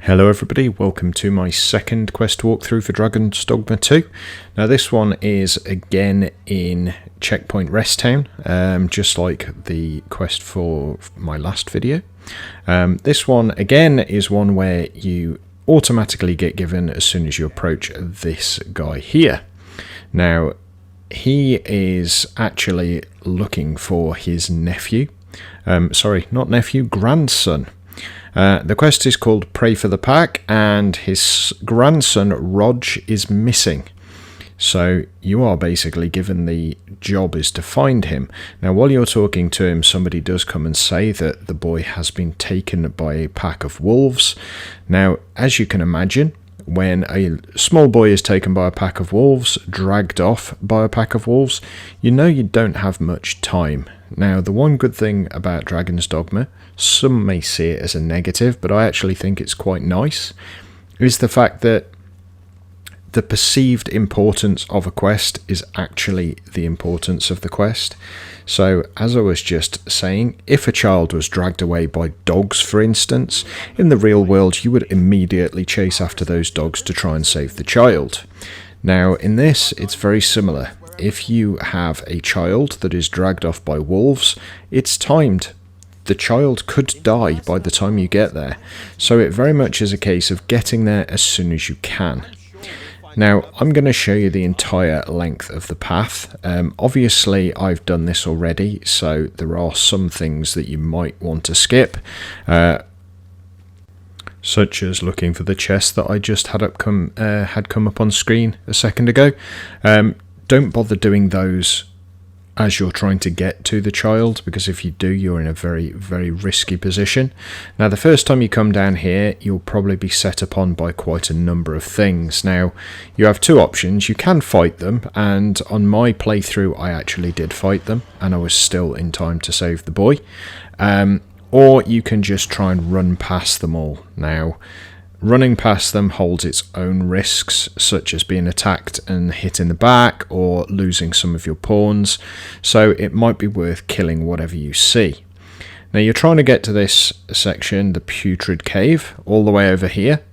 Hello everybody, welcome to my second quest walkthrough for Dragons Dogma 2. Now this one is again in Checkpoint Rest Town, just like the quest for my last video. This one again is one where you automatically get given as soon as you approach this guy here. Now he is actually looking for his nephew, sorry, not nephew, grandson. The quest is called Pray for the Pack, and his grandson Rog is missing. So you are basically given the job is to find him. Now while you're talking to him, somebody does come and say that the boy has been taken by a pack of wolves. Now as you can imagine, when a small boy is taken by a pack of wolves, dragged off by a pack of wolves, you know you don't have much time. Now the one good thing about Dragons Dogma, some may see it as a negative, but I actually think it's quite nice, is the fact that the perceived importance of a quest is actually the importance of the quest. So as I was just saying, if a child was dragged away by dogs, for instance, in the real world you would immediately chase after those dogs to try and save the child. Now in this it's very similar. If you have a child that is dragged off by wolves, it's timed. The child could die by the time you get there, so it very much is a case of getting there as soon as you can. Now I'm going to show you the entire length of the path. Obviously I've done this already, so there are some things that you might want to skip, such as looking for the chest that I just had come up on screen a second ago. Don't bother doing those as you're trying to get to the child, because if you do, you're in a very, very risky position. Now the first time you come down here, you'll probably be set upon by quite a number of things. Now you have two options. You can fight them, and on my playthrough I actually did fight them and I was still in time to save the boy, or you can just try and run past them all. Now running past them holds its own risks, such as being attacked and hit in the back or losing some of your pawns, so it might be worth killing whatever you see. Now you're trying to get to this section, the Putrid Cave, all the way over here.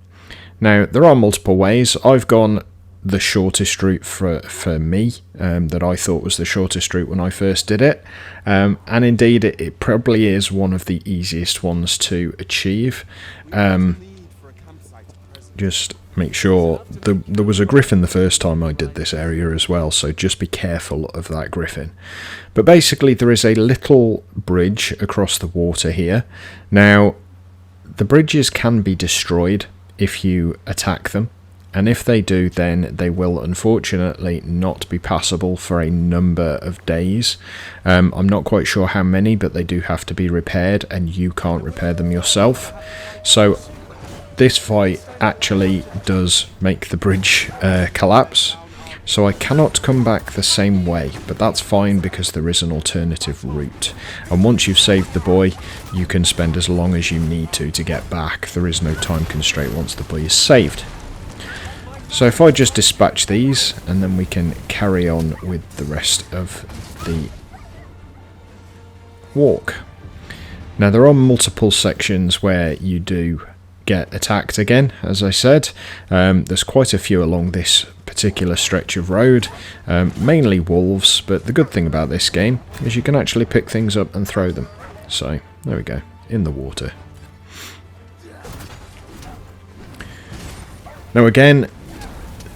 Now there are multiple ways. I've gone the shortest route for me, that I thought was the shortest route when I first did it, and indeed it probably is one of the easiest ones to achieve. Just make sure there was a griffin the first time I did this area as well, so just be careful of that griffin. But basically there is a little bridge across the water here. Now the bridges can be destroyed if you attack them, and if they do, then they will unfortunately not be passable for a number of days. I'm not quite sure how many, but they do have to be repaired, and you can't repair them yourself. So this fight actually does make the bridge collapse, so I cannot come back the same way, but that's fine because there is an alternative route, and once you've saved the boy you can spend as long as you need to get back. There is no time constraint once the boy is saved. So if I just dispatch these, and then we can carry on with the rest of the walk. Now there are multiple sections where you do get attacked again, as I said. There's quite a few along this particular stretch of road, mainly wolves, but the good thing about this game is you can actually pick things up and throw them. So there we go, in the water. Now again,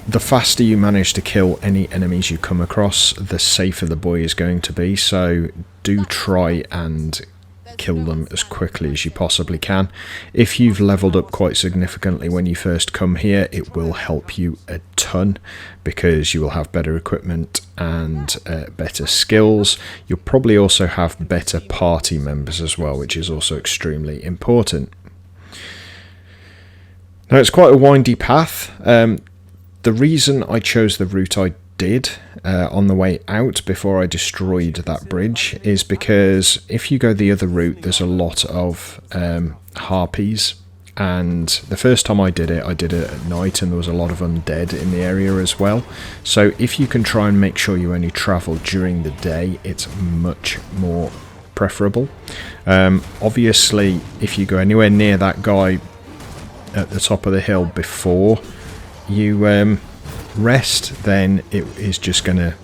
the faster you manage to kill any enemies you come across, the safer the boy is going to be, so do try and kill them as quickly as you possibly can. If you've leveled up quite significantly when you first come here, it will help you a ton, because you will have better equipment and better skills. You'll probably also have better party members as well, which is also extremely important. Now it's quite a windy path. The reason I chose the route I did on the way out before I destroyed that bridge is because if you go the other route, there's a lot of harpies, and the first time I did it at night, and there was a lot of undead in the area as well. So if you can try and make sure you only travel during the day, it's much more preferable. Obviously if you go anywhere near that guy at the top of the hill before you rest, then it is just going to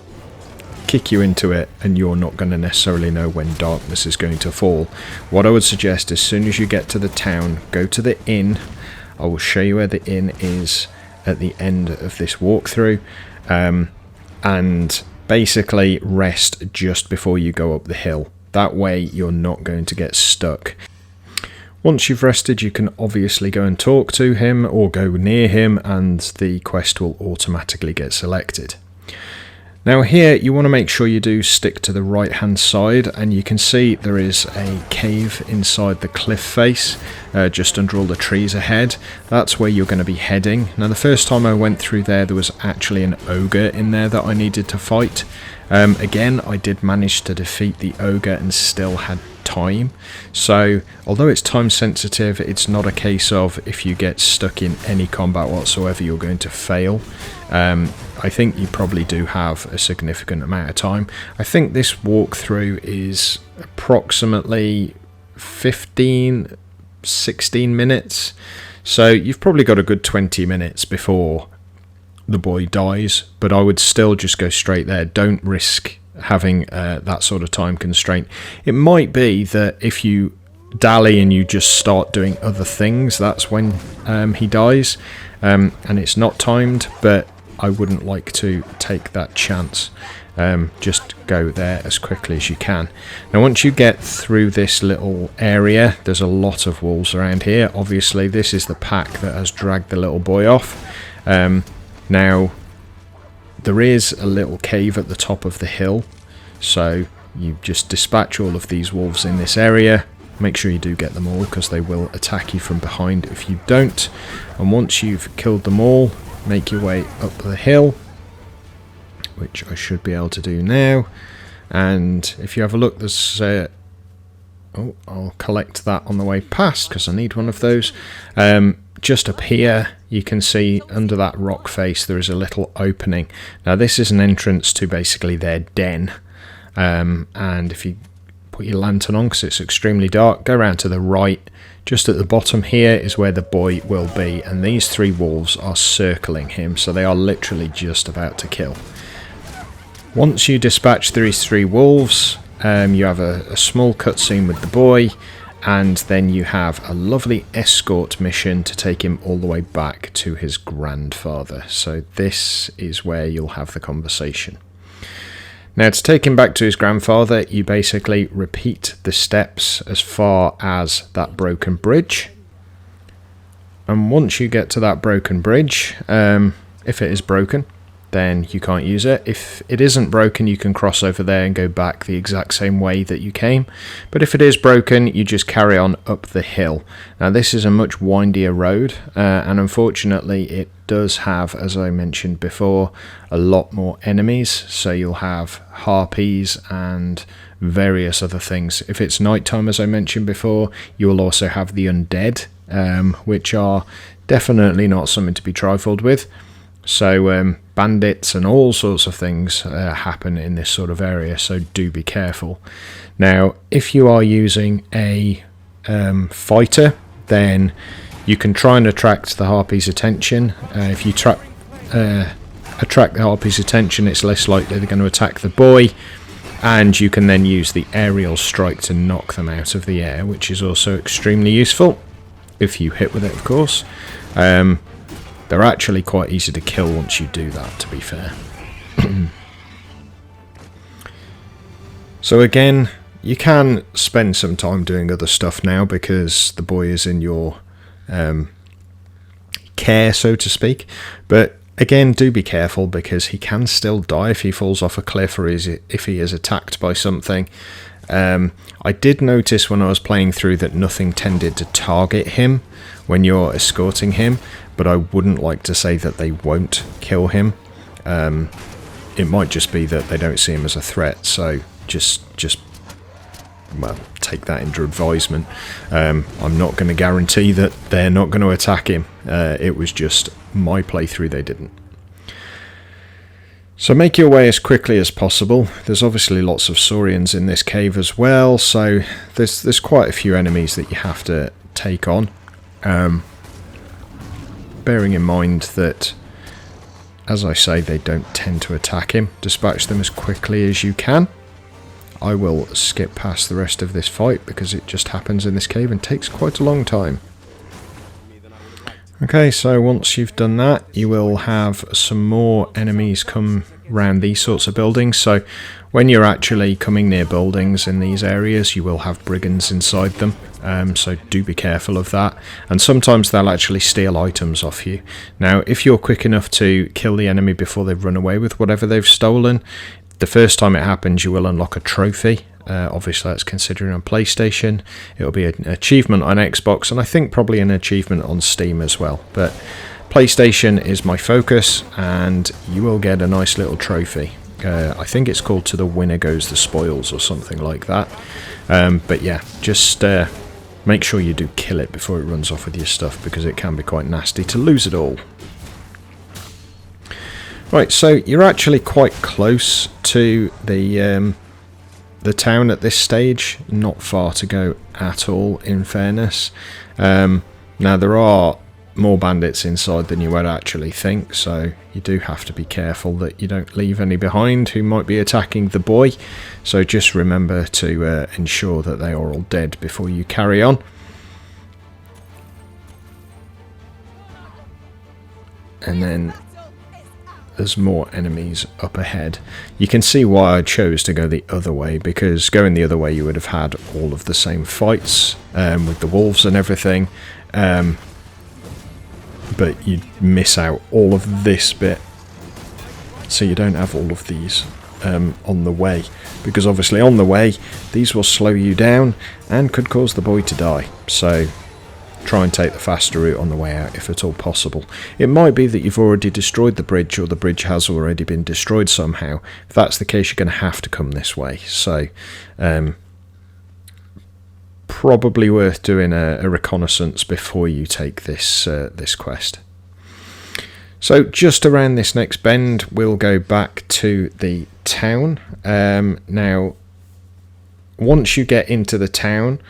kick you into it, and you're not going to necessarily know when darkness is going to fall. What I would suggest, as soon as you get to the town, go to the inn. I will show you where the inn is at the end of this walkthrough, and basically rest just before you go up the hill. That way you're not going to get stuck. Once you've rested, you can obviously go and talk to him or go near him, and the quest will automatically get selected. Now here you want to make sure you do stick to the right hand side, and you can see there is a cave inside the cliff face just under all the trees ahead. That's where you're going to be heading. Now the first time I went through there was actually an ogre in there that I needed to fight. Again, I did manage to defeat the ogre and still had time. So although it's time sensitive, it's not a case of if you get stuck in any combat whatsoever you're going to fail. I think you probably do have a significant amount of time. I think this walkthrough is approximately 15-16 minutes, so you've probably got a good 20 minutes before the boy dies, but I would still just go straight there. Don't risk having that sort of time constraint. It might be that if you dally and you just start doing other things, that's when he dies, and it's not timed, but I wouldn't like to take that chance. Just go there as quickly as you can. Now once you get through this little area, there's a lot of wolves around here. Obviously this is the pack that has dragged the little boy off. Now there is a little cave at the top of the hill, so you just dispatch all of these wolves in this area. Make sure you do get them all, because they will attack you from behind if you don't. And once you've killed them all, make your way up the hill, which I should be able to do now. And if you have a look, there's oh, I'll collect that on the way past because I need one of those. Just up here you can see under that rock face there is a little opening. Now this is an entrance to basically their den, and if you put your lantern on, because it's extremely dark, go around to the right. Just at the bottom here is where the boy will be, and these three wolves are circling him, so they are literally just about to kill. Once you dispatch these three wolves, you have a small cutscene with the boy, and then you have a lovely escort mission to take him all the way back to his grandfather. So this is where you'll have the conversation. Now to take him back to his grandfather, you basically repeat the steps as far as that broken bridge. And once you get to that broken bridge, if it is broken, then you can't use it. If it isn't broken, you can cross over there and go back the exact same way that you came. But if it is broken, you just carry on up the hill. Now this is a much windier road, and unfortunately it does have, as I mentioned before, a lot more enemies. So you'll have harpies and various other things. If it's nighttime, as I mentioned before, you will also have the undead, which are definitely not something to be trifled with. So bandits and all sorts of things happen in this sort of area, so do be careful. Now if you are using a fighter, then you can try and attract the harpy's attention. If you attract the harpy's attention, it's less likely they're going to attack the boy, and you can then use the aerial strike to knock them out of the air, which is also extremely useful if you hit with it, of course. They're actually quite easy to kill once you do that, to be fair. So again, you can spend some time doing other stuff now because the boy is in your care, so to speak. But again, do be careful because he can still die if he falls off a cliff or if he is attacked by something. I did notice when I was playing through that nothing tended to target him when you're escorting him, but I wouldn't like to say that they won't kill him. It might just be that they don't see him as a threat, so just well, take that into advisement. I'm not going to guarantee that they're not going to attack him. It was just my playthrough, they didn't. So make your way as quickly as possible. There's obviously lots of Saurians in this cave as well, so there's quite a few enemies that you have to take on. bearing in mind that, as I say, they don't tend to attack him. Dispatch them as quickly as you can. I will skip past the rest of this fight because it just happens in this cave and takes quite a long time. Okay, so once you've done that, you will have some more enemies come around these sorts of buildings. So when you're actually coming near buildings in these areas, you will have brigands inside them. So do be careful of that. And sometimes they'll actually steal items off you. Now, if you're quick enough to kill the enemy before they've run away with whatever they've stolen, the first time it happens, you will unlock a trophy. Obviously, that's considering on PlayStation. It'll be an achievement on Xbox, and I think probably an achievement on Steam as well. But PlayStation is my focus, and you will get a nice little trophy. I think it's called "To the Winner Goes the Spoils" or something like that. But yeah, just make sure you do kill it before it runs off with your stuff, because it can be quite nasty to lose it all. Right, so you're actually quite close to the town at this stage. Not far to go at all, in fairness. Now, there are more bandits inside than you would actually think, so you do have to be careful that you don't leave any behind who might be attacking the boy. So just remember to ensure that they are all dead before you carry on. And then there's more enemies up ahead. You can see why I chose to go the other way, because going the other way you would have had all of the same fights with the wolves and everything, but you'd miss out all of this bit, so you don't have all of these on the way, because obviously on the way these will slow you down and could cause the boy to die. So try and take the faster route on the way out if at all possible. It might be that you've already destroyed the bridge, or the bridge has already been destroyed somehow. If that's the case, you're going to have to come this way. So probably worth doing a reconnaissance before you take this this quest. So just around this next bend, we'll go back to the town. Now, once you get into the town,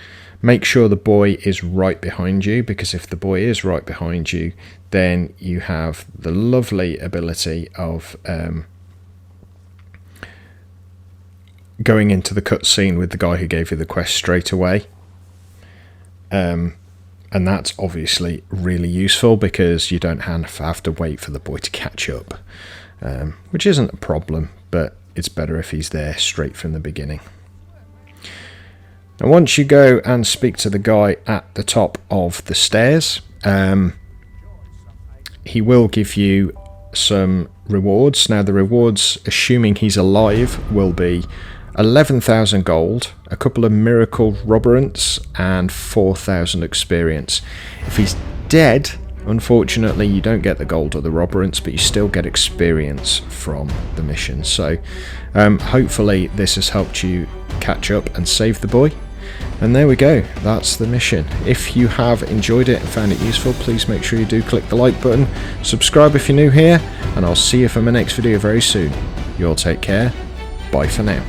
make sure the boy is right behind you, because if the boy is right behind you, then you have the lovely ability of going into the cutscene with the guy who gave you the quest straight away. And that's obviously really useful, because you don't have to wait for the boy to catch up, which isn't a problem, but it's better if he's there straight from the beginning. And once you go and speak to the guy at the top of the stairs, he will give you some rewards. Now, the rewards, assuming he's alive, will be 11,000 gold, a couple of miracle roborants, and 4,000 experience. If he's dead, unfortunately, you don't get the gold or the roborants, but you still get experience from the mission. So hopefully this has helped you catch up and save the boy. And there we go, that's the mission. If you have enjoyed it and found it useful, please make sure you do click the like button, subscribe if you're new here, and I'll see you for my next video very soon. You all take care, bye for now.